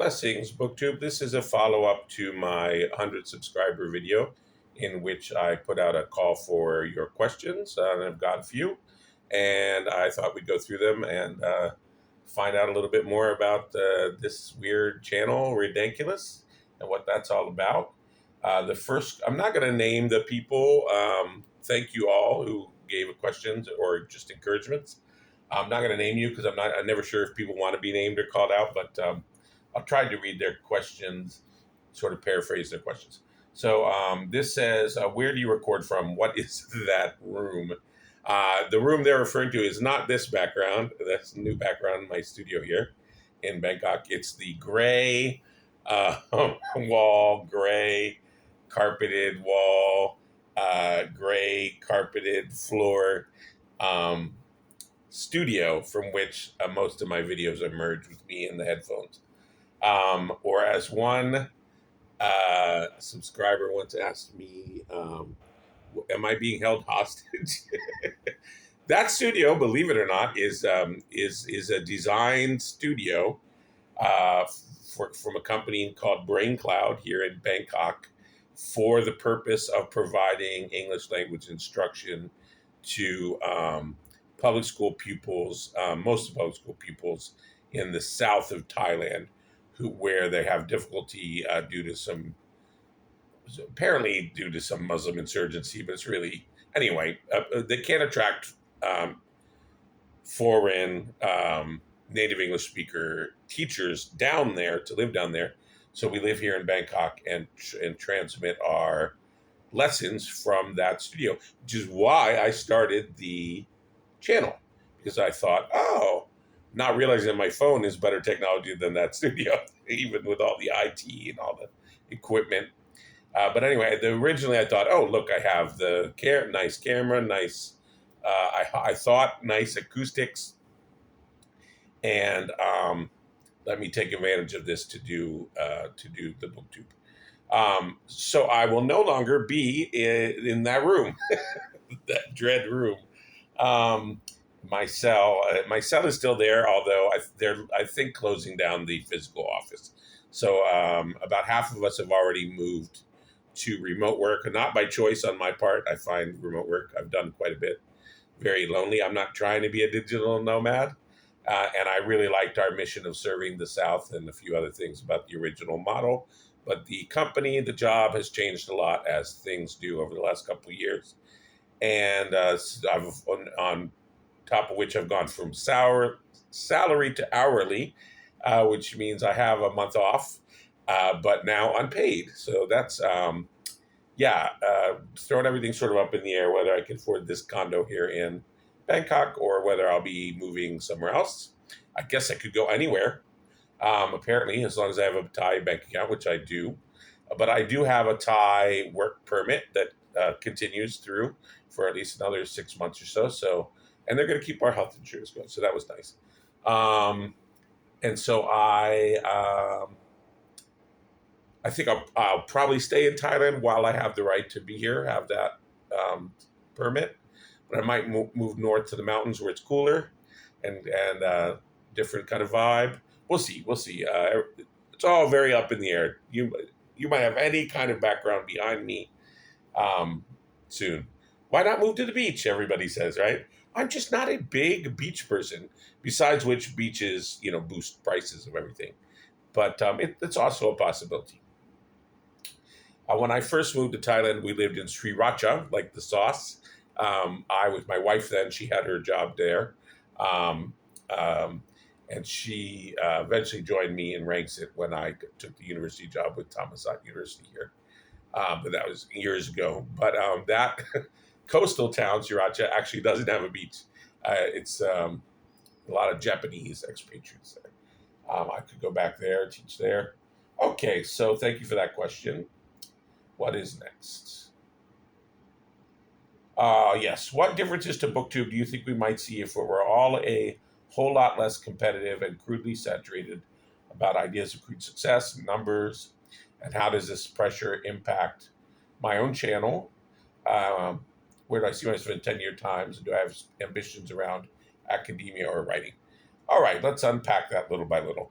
Blessings, BookTube. This is a follow-up to my 100 subscriber video in which I put out a call for your questions, and I've got a few, and I thought we'd go through them and find out a little bit more about this weird channel, Ridiculous, and what that's all about. I'm not going to name the people. Thank you all who gave questions or just encouragements. I'm not going to name you because I'm never sure if people want to be named or called out, but I'll try to read their questions, sort of paraphrase their questions. So this says, where do you record from? What is that room? The room they're referring to is not this background. That's a new background in my studio here in Bangkok. It's the gray wall, gray carpeted wall, gray carpeted floor studio from which most of my videos are merged with me in the headphones. Or as one subscriber once asked me, am I being held hostage? That studio, believe it or not, is a design studio from a company called Brain Cloud here in Bangkok for the purpose of providing English language instruction to public school pupils, most of public school pupils in the south of Thailand, where they have difficulty apparently due to some Muslim insurgency, but it's really, anyway, they can't attract foreign native English speaker teachers down there to live down there. So we live here in Bangkok and transmit our lessons from that studio, which is why I started the channel, because I thought, not realizing that my phone is better technology than that studio, even with all the IT and all the equipment. But anyway, originally I thought, look, I have the nice camera, nice, I thought nice acoustics, and let me take advantage of this to do the BookTube. So I will no longer be in that room, that dread room. My cell is still there, although they're, I think, closing down the physical office. So about half of us have already moved to remote work, and not by choice on my part. I find remote work, I've done quite a bit, very lonely. I'm not trying to be a digital nomad. And I really liked our mission of serving the South and a few other things about the original model. But the company, the job has changed a lot, as things do over the last couple of years. And I've on top of which I've gone from salary to hourly, which means I have a month off, but now unpaid. So that's, throwing everything sort of up in the air, whether I can afford this condo here in Bangkok or whether I'll be moving somewhere else. I guess I could go anywhere, apparently, as long as I have a Thai bank account, which I do. But I do have a Thai work permit that continues through for at least another 6 months or so. And they're going to keep our health insurance going. So that was nice. And so I think I'll probably stay in Thailand while I have the right to be here, have that permit. But I might move north to the mountains where it's cooler and different kind of vibe. We'll see. It's all very up in the air. You might have any kind of background behind me soon. Why not move to the beach? Everybody says, right? I'm just not a big beach person. Besides which, beaches, boost prices of everything. But it's also a possibility. When I first moved to Thailand, we lived in Sriracha, like the sauce. I was my wife then. She had her job there. And she eventually joined me in Rangsit when I took the university job with Thammasat University here. But that was years ago. But that coastal town, Sriracha, actually doesn't have a beach. It's a lot of Japanese expatriates there. I could go back there, teach there. Okay, so thank you for that question. What is next? Yes, what differences to BookTube do you think we might see if it were all a whole lot less competitive and crudely saturated about ideas of crude success, numbers, and how does this pressure impact my own channel? Where do I see myself in 10-year times? And do I have ambitions around academia or writing? All right, let's unpack that little by little.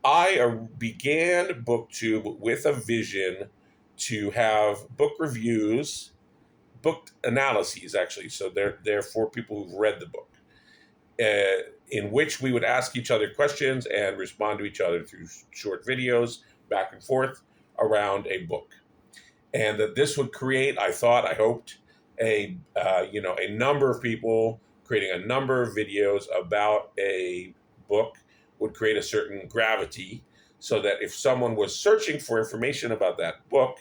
I began BookTube with a vision to have book reviews, book analyses, actually. So they're for people who've read the book, in which we would ask each other questions and respond to each other through short videos back and forth around a book. And that this would create, I hoped, a number of people creating a number of videos about a book would create a certain gravity, so that if someone was searching for information about that book,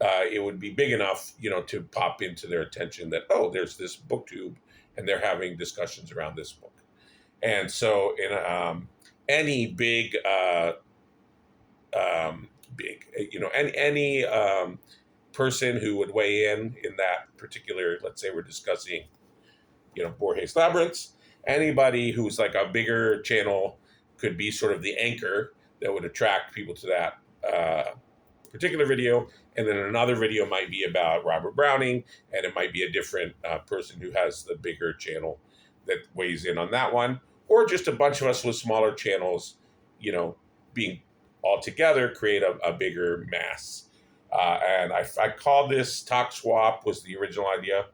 it would be big enough, to pop into their attention that, oh, there's this booktube and they're having discussions around this book. And so in any any person who would weigh in that particular, let's say we're discussing, Borges Labyrinths, anybody who's like a bigger channel could be sort of the anchor that would attract people to that particular video. And then another video might be about Robert Browning, and it might be a different person who has the bigger channel that weighs in on that one, or just a bunch of us with smaller channels, being all together create a bigger mass. And I called this Talk Swap, was the original idea.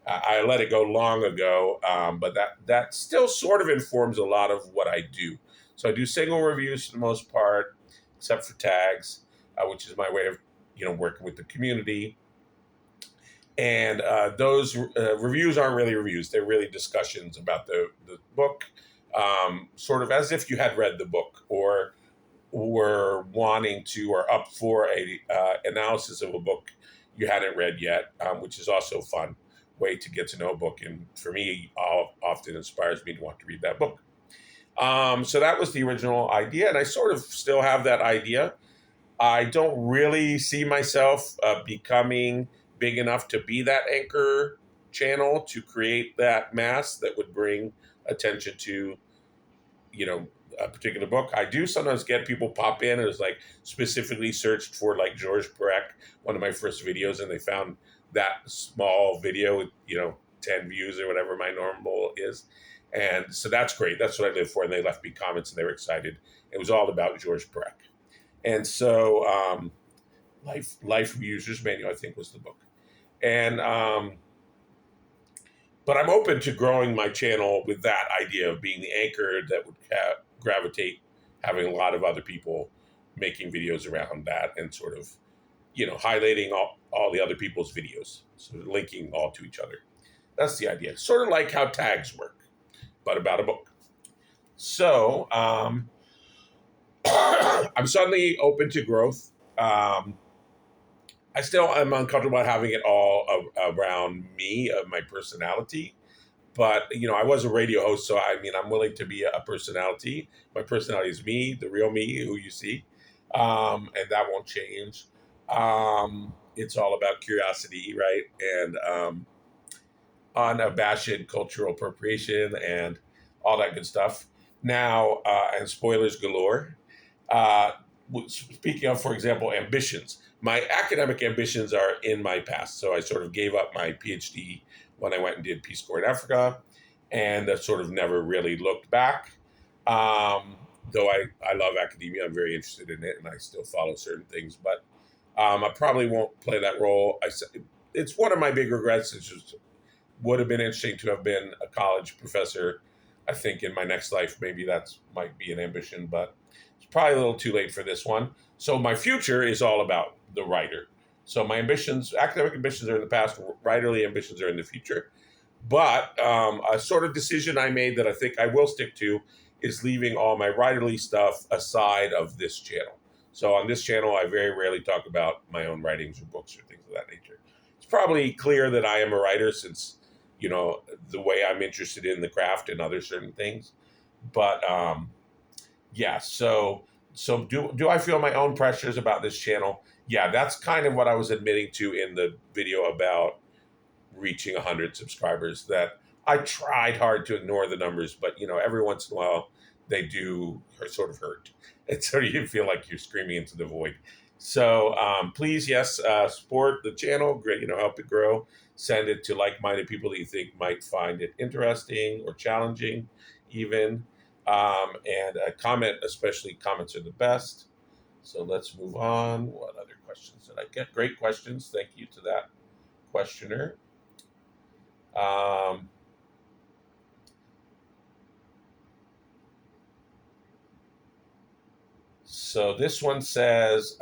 I let it go long ago, but that still sort of informs a lot of what I do. So I do single reviews for the most part, except for tags, which is my way of working with the community. And those reviews aren't really reviews; they're really discussions about the book, sort of as if you had read the book or were wanting to or up for a analysis of a book you hadn't read yet, which is also a fun way to get to know a book, and for me often inspires me to want to read that book. So that was the original idea, and I sort of still have that idea. I don't really see myself becoming big enough to be that anchor channel to create that mass that would bring attention to a particular book. I do sometimes get people pop in and it's like specifically searched for like Georges Perec, one of my first videos, and they found that small video with 10 views or whatever my normal is. And so that's great. That's what I live for. And they left me comments and they were excited. It was all about Georges Perec. And so Life User's Manual, I think, was the book. And but I'm open to growing my channel with that idea of being the anchor that would gravitate, having a lot of other people making videos around that and sort of, highlighting all the other people's videos, sort of linking all to each other. That's the idea. Sort of like how tags work, but about a book. So I'm suddenly open to growth. I still am uncomfortable having it all around me, of my personality. But, I was a radio host, so I'm willing to be a personality. My personality is me, the real me, who you see. And that won't change. It's all about curiosity, right? And unabashed cultural appropriation and all that good stuff. Now, and spoilers galore. Uh, Speaking of, for example, ambitions, my academic ambitions are in my past. So I sort of gave up my PhD when I went and did Peace Corps in Africa, and I've sort of never really looked back. Though I love academia, I'm very interested in it, and I still follow certain things. But I probably won't play that role. It's one of my big regrets. It just would have been interesting to have been a college professor. I think in my next life, maybe that's might be an ambition, but it's probably a little too late for this one. So my future is all about the writer. So my ambitions, academic ambitions, are in the past. Writerly ambitions are in the future. But a sort of decision I made that I think I will stick to is leaving all my writerly stuff aside of this channel. So on this channel, I very rarely talk about my own writings or books or things of that nature. It's probably clear that I am a writer since, the way I'm interested in the craft and other certain things. But yeah, so do I feel my own pressures about this channel? Yeah, that's kind of what I was admitting to in the video about reaching 100 subscribers, that I tried hard to ignore the numbers, but every once in a while they do sort of hurt. And so you feel like you're screaming into the void. So please, yes, support the channel, great, help it grow. Send it to like-minded people that you think might find it interesting or challenging even. And a comment, especially comments are the best. So let's move on. What other questions did I get? Great questions. Thank you to that questioner. Um, so this one says,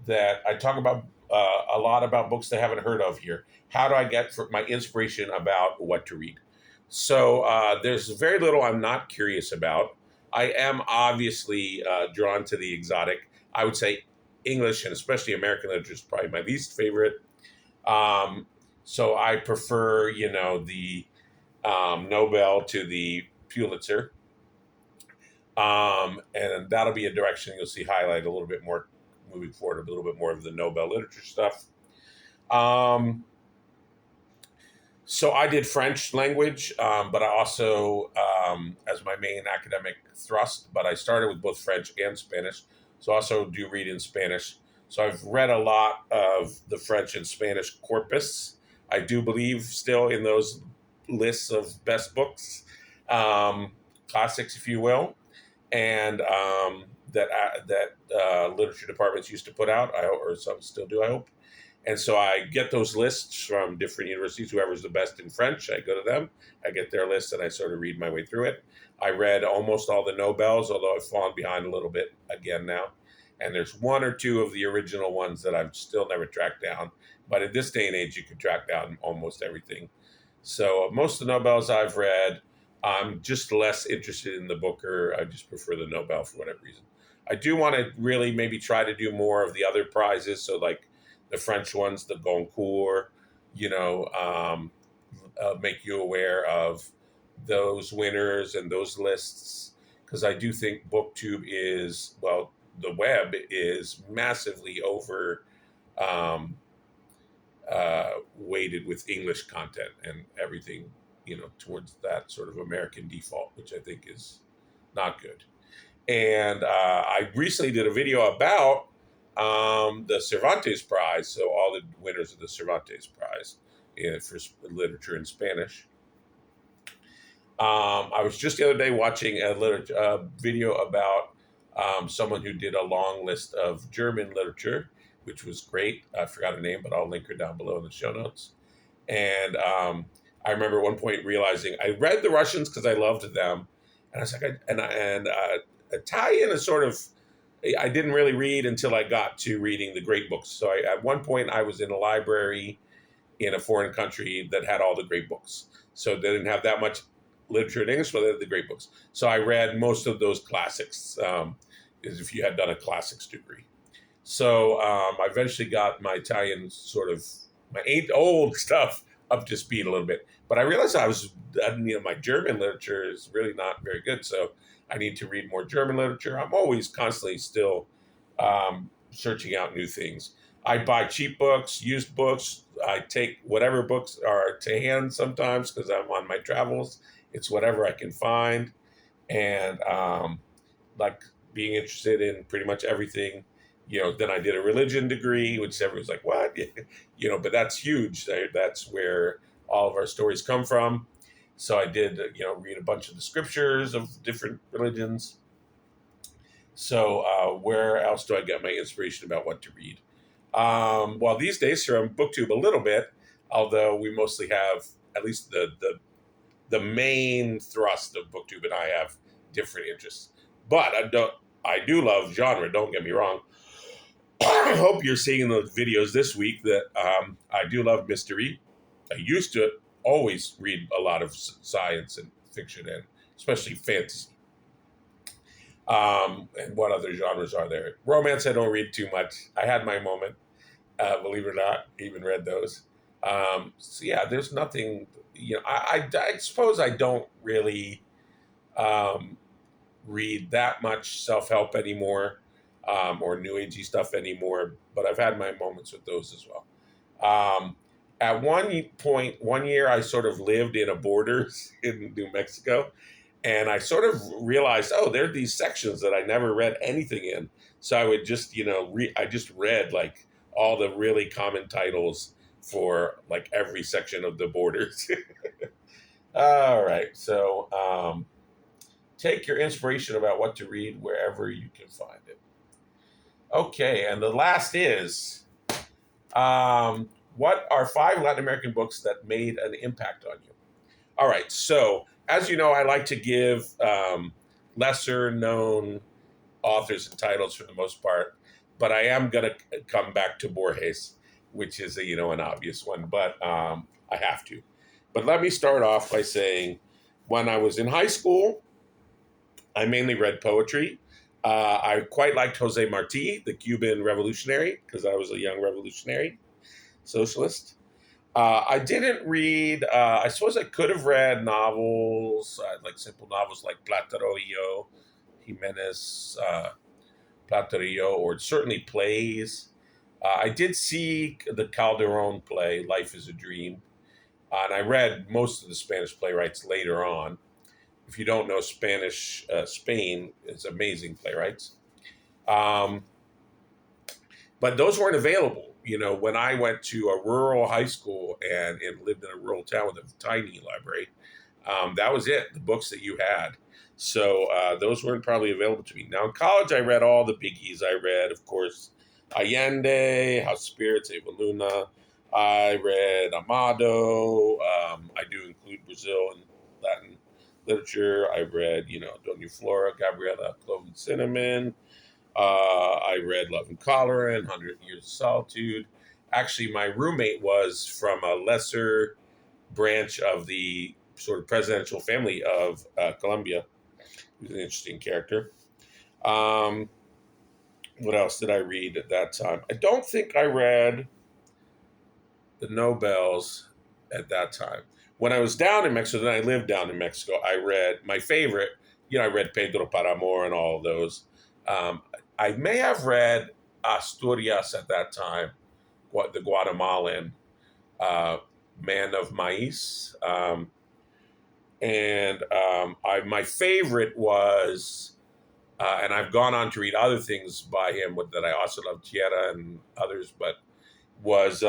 that I talk about a lot about books they haven't heard of here. How do I get my inspiration about what to read? So there's very little I'm not curious about. I am obviously drawn to the exotic. I would say English and especially American literature is probably my least favorite. Um, so I prefer, the Nobel to the Pulitzer. And that'll be a direction you'll see highlight a little bit more moving forward, a little bit more of the Nobel literature stuff. Um, so I did French language, but I also, as my main academic thrust, but I started with both French and Spanish. So I also do read in Spanish. So I've read a lot of the French and Spanish corpus. I do believe still in those lists of best books, classics, if you will, and that literature departments used to put out, or some still do, I hope. And so I get those lists from different universities. Whoever's the best in French, I go to them. I get their list and I sort of read my way through it. I read almost all the Nobels, although I've fallen behind a little bit again now. And there's one or two of the original ones that I've still never tracked down. But in this day and age, you can track down almost everything. So most of the Nobels I've read, I'm just less interested in the Booker. I just prefer the Nobel for whatever reason. I do want to really maybe try to do more of the other prizes. So like the French ones, the Goncourt, you know, make you aware of those winners and those lists. Because I do think BookTube is, well, the web is massively over um, weighted with English content and everything, towards that sort of American default, which I think is not good. And I recently did a video about the Cervantes Prize, so all the winners of the Cervantes Prize for literature in Spanish. I was just the other day watching a video about someone who did a long list of German literature, which was great. I forgot her name, but I'll link her down below in the show notes. And I remember at one point realizing I read the Russians because I loved them, and I was like, Italian is sort of, I didn't really read until I got to reading the great books. So at one point I was in a library in a foreign country that had all the great books. So they didn't have that much literature in English, but they had the great books. So I read most of those classics, as if you had done a classics degree. So I eventually got my Italian sort of, my old stuff up to speed a little bit. But I realized my German literature is really not very good. So I need to read more German literature. I'm always constantly still searching out new things. I buy cheap books, used books. I take whatever books are to hand sometimes because I'm on my travels. It's whatever I can find. And like being interested in pretty much everything. Then I did a religion degree, which everyone's like, what? But that's huge. That's where all of our stories come from. So I did, read a bunch of the scriptures of different religions. So where else do I get my inspiration about what to read? Well, these days here on BookTube a little bit, although we mostly have at least the main thrust of BookTube, and I have different interests. But I do love genre. Don't get me wrong. I hope you're seeing those videos this week that I do love mystery. I used to always read a lot of science and fiction, and especially fantasy. And what other genres are there? Romance, I don't read too much. I had my moment, believe it or not, even read those. So yeah, there's nothing, I suppose I don't really read that much self-help anymore, or new agey stuff anymore, but I've had my moments with those as well. At one year, I sort of lived in a borders in New Mexico, and I sort of realized, oh, there are these sections that I never read anything in. So I would just, I just read like all the really common titles for like every section of the borders. All right. So, take your inspiration about what to read wherever you can find it. Okay, and the last is what are 5 Latin American books that made an impact on you? All right, so as you know, I like to give lesser known authors and titles for the most part, but I am going to come back to Borges, which is an obvious one, but I have to. But let me start off by saying, when I was in high school, I mainly read poetry. I quite liked Jose Marti, the Cuban revolutionary, because I was a young revolutionary socialist. I didn't read. I suppose I could have read novels, like simple novels like Platerillo, Jimenez, Platerillo, or certainly plays. I did see the Calderon play, Life is a Dream, and I read most of the Spanish playwrights later on. If you don't know Spanish, Spain is amazing playwrights. Um, but those weren't available. When I went to a rural high school and lived in a rural town with a tiny library, that was it, the books that you had. So those weren't probably available to me. Now in college, I read all the biggies. I read, of course, Allende, House Spirits, Eva Luna. I read Amado. I do include Brazil and Latin literature. I read, Dona Flora, Gabriela, Clove and Cinnamon. I read Love and Cholera and 100 Years of Solitude. Actually, my roommate was from a lesser branch of the sort of presidential family of Colombia. He was an interesting character. Um, what else did I read at that time? I don't think I read the Nobels at that time. When I was down in Mexico, then I lived down in Mexico, I read my favorite, I read Pedro Paramor and all of those. Um, I may have read Asturias at that time, what the Guatemalan uh, Man of Mais. My favorite was, and I've gone on to read other things by him that I also love, Tierra and others, but was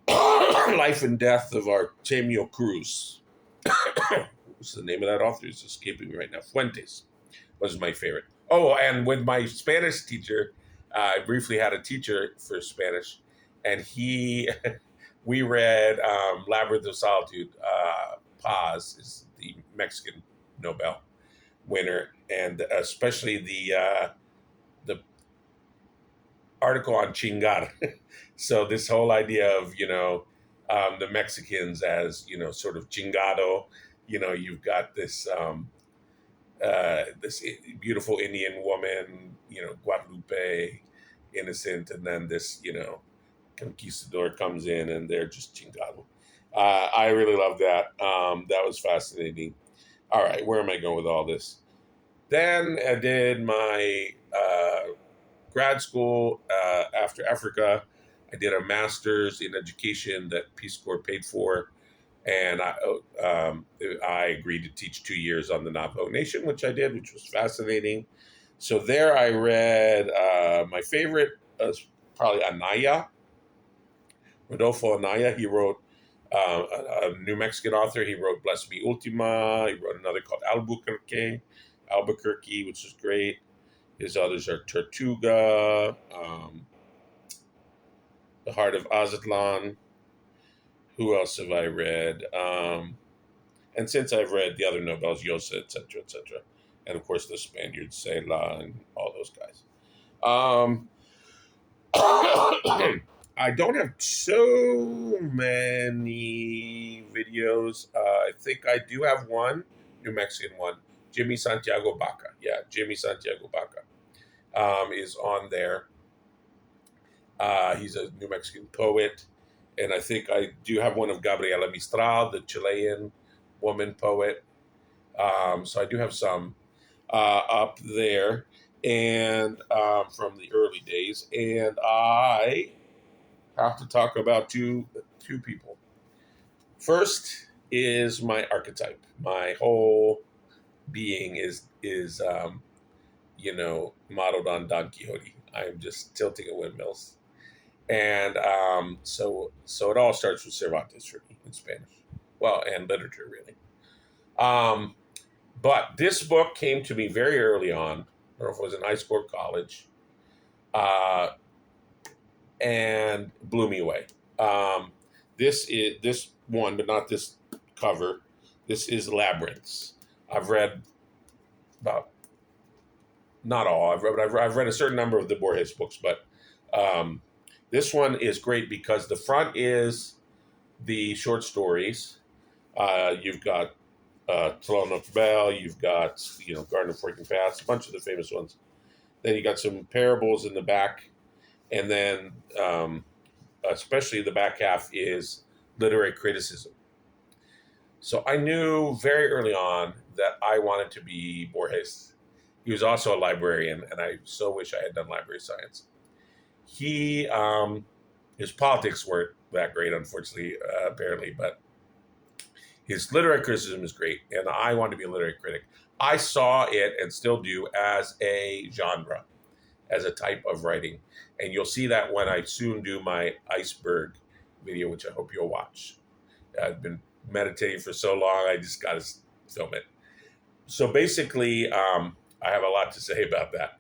Life and Death of Artemio Cruz. What's the name of that author? It's escaping me right now. Fuentes was my favorite. Oh, and with my Spanish teacher, I briefly had a teacher for Spanish, and we read Labyrinth of Solitude. Paz is the Mexican Nobel winner, and especially the article on chingar. So this whole idea of the Mexicans as sort of chingado. You've got this beautiful Indian woman, Guadalupe, innocent, and then this conquistador comes in and they're just chingado. I really love that. That was fascinating. All right, where am I going with all this? Then I did my grad school after Africa. I did a master's in education that Peace Corps paid for, and I agreed to teach 2 years on the Navajo Nation, which I did, which was fascinating. So there I read my favorite probably Anaya, Rodolfo Anaya. He wrote a New Mexican author. He wrote Bless Me Ultima. He wrote another called Albuquerque, which is great. His others are Tortuga, The Heart of Azatlan. Who else have I read? And since I've read the other Nobels, Yosa, etc., etc., and of course the Spaniards, Sela, and all those guys. I don't have so many videos. I think I do have one, New Mexican one, Jimmy Santiago Baca. Yeah, Jimmy Santiago Baca is on there. He's a New Mexican poet. And I think I do have one of Gabriela Mistral, the Chilean woman poet. So I do have some up there, and from the early days. And I have to talk about two people. First is my archetype. My whole being is modeled on Don Quixote. I'm just tilting at windmills, and so it all starts with Cervantes for me in Spanish. Well, and literature really. Um, But this book came to me very early on. I don't know if it was in high school or college, uh, and blew me away. Um, this one, but not this cover. This is Labyrinths. I've read about, not all. I've read a certain number of the Borges books, but um, this one is great because the front is the short stories. You've got Talon Bell, you've got Garden of Forking Paths, a bunch of the famous ones. Then you got some parables in the back, and then especially the back half is literary criticism. So I knew very early on that I wanted to be Borges. He was also a librarian, and I so wish I had done library science. He his politics weren't that great, unfortunately, apparently, but his literary criticism is great, and I want to be a literary critic. I saw it and still do as a genre, as a type of writing. And you'll see that when I soon do my iceberg video, which I hope you'll watch. I've been meditating for so long, I just got to film it. So basically, I have a lot to say about that.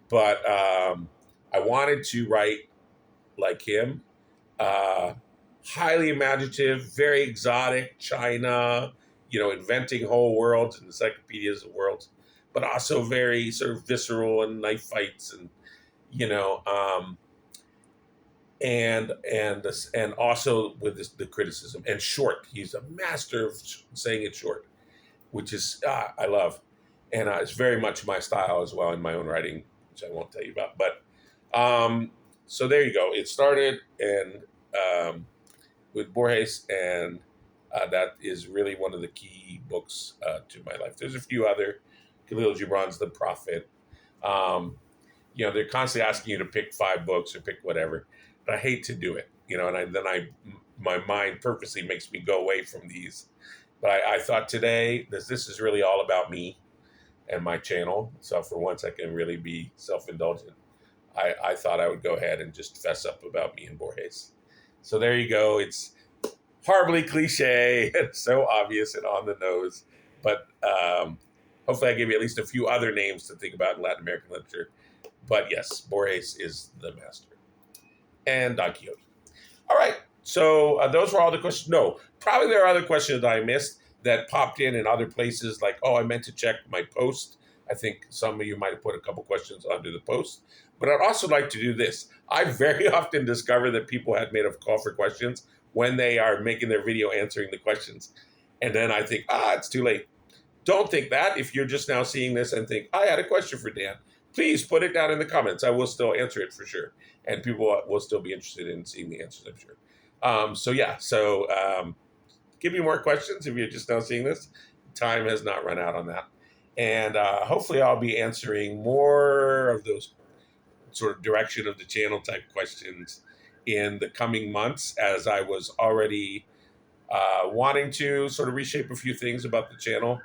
But I wanted to write like him. Uh, Highly imaginative, very exotic, China, inventing whole worlds and encyclopedias of worlds, but also very sort of visceral and knife fights and you know, and also with the criticism and short. He's a master of saying it short, which is I love, and it's very much my style as well in my own writing, which I won't tell you about. But so there you go. It started and with Borges, and that is really one of the key books to my life. There's a few other, Khalil Gibran's The Prophet. Um, they're constantly asking you to pick 5 books or pick whatever, but I hate to do it. And my mind purposely makes me go away from these. But I thought today this is really all about me and my channel. So for once, I can really be self-indulgent. I thought I would go ahead and just fess up about me and Borges. So there you go. It's horribly cliche and so obvious and on the nose. But hopefully I gave you at least a few other names to think about in Latin American literature. But yes, Borges is the master. And Don Quixote. All right. So those were all the questions. No, probably there are other questions that I missed that popped in other places. Like, I meant to check my post. I think some of you might have put a couple questions under the post. But I'd also like to do this. I very often discover that people had made a call for questions when they are making their video answering the questions. And then I think, it's too late. Don't think that. If you're just now seeing this and think, I had a question for Dan, please put it down in the comments. I will still answer it for sure. And people will still be interested in seeing the answers, I'm sure. So give me more questions if you're just now seeing this. Time has not run out on that. And hopefully I'll be answering more of those sort of direction of the channel type questions in the coming months, as I was already wanting to sort of reshape a few things about the channel.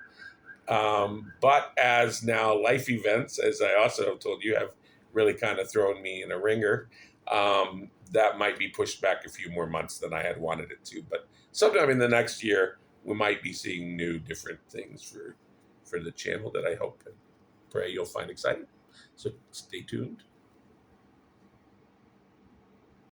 But as now life events, as I also have told you, have really kind of thrown me in a ringer, that might be pushed back a few more months than I had wanted it to. But sometime in the next year, we might be seeing new, different things for the channel that I hope and pray you'll find exciting. So stay tuned.